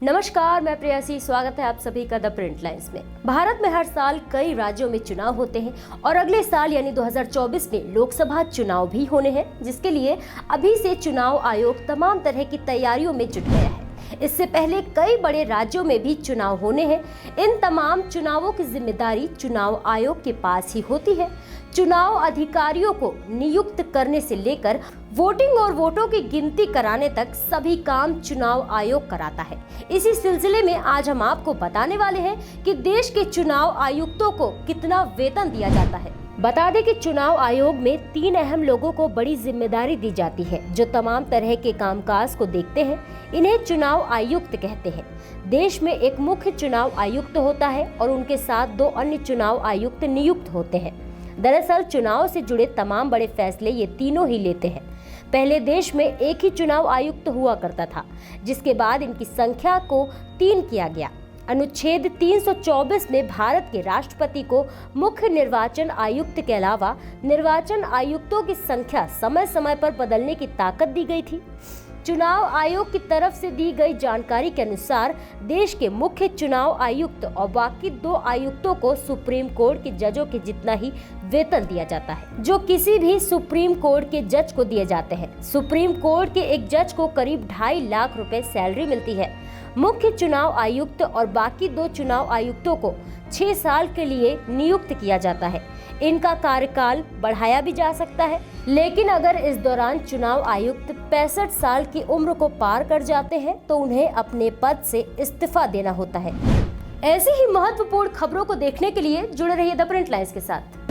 नमस्कार, मैं प्रेयसी। स्वागत है आप सभी का द प्रिंट लाइन्स में। भारत में हर साल कई राज्यों में चुनाव होते हैं और अगले साल यानी 2024 में लोकसभा चुनाव भी होने हैं, जिसके लिए अभी से चुनाव आयोग तमाम तरह की तैयारियों में जुट गया है। इससे पहले कई बड़े राज्यों में भी चुनाव होने हैं। इन तमाम चुनावों की जिम्मेदारी चुनाव आयोग के पास ही होती है। चुनाव अधिकारियों को नियुक्त करने से लेकर वोटिंग और वोटों की गिनती कराने तक सभी काम चुनाव आयोग कराता है। इसी सिलसिले में आज हम आपको बताने वाले हैं कि देश के चुनाव आयुक्तों को कितना वेतन दिया जाता है। बता दें कि चुनाव आयोग में 3 अहम लोगों को बड़ी जिम्मेदारी दी जाती है, जो तमाम तरह के कामकाज को देखते हैं। इन्हें चुनाव आयुक्त कहते हैं। देश में एक मुख्य चुनाव आयुक्त होता है और उनके साथ 2 अन्य चुनाव आयुक्त नियुक्त होते हैं। दरअसल चुनाव से जुड़े तमाम बड़े फैसले ये तीनों ही लेते हैं। पहले देश में एक ही चुनाव आयुक्त हुआ करता था, जिसके बाद इनकी संख्या को 3 किया गया। अनुच्छेद 324 में भारत के राष्ट्रपति को मुख्य निर्वाचन आयुक्त के अलावा निर्वाचन आयुक्तों की संख्या समय समय पर बदलने की ताकत दी गई थी। चुनाव आयोग की तरफ से दी गई जानकारी के अनुसार देश के मुख्य चुनाव आयुक्त और बाकी 2 आयुक्तों को सुप्रीम कोर्ट के जजों के जितना ही वेतन दिया जाता है, जो किसी भी सुप्रीम कोर्ट के जज को दिए जाते हैं। सुप्रीम कोर्ट के एक जज को करीब 2.5 लाख रुपए सैलरी मिलती है। मुख्य चुनाव आयुक्त और बाकी 2 चुनाव आयुक्तों को 6 साल के लिए नियुक्त किया जाता है। इनका कार्यकाल बढ़ाया भी जा सकता है, लेकिन अगर इस दौरान चुनाव आयुक्त 65 साल की उम्र को पार कर जाते हैं तो उन्हें अपने पद से इस्तीफा देना होता है। ऐसी ही महत्वपूर्ण खबरों को देखने के लिए जुड़े रहिए द प्रिंट लाइन्स के साथ।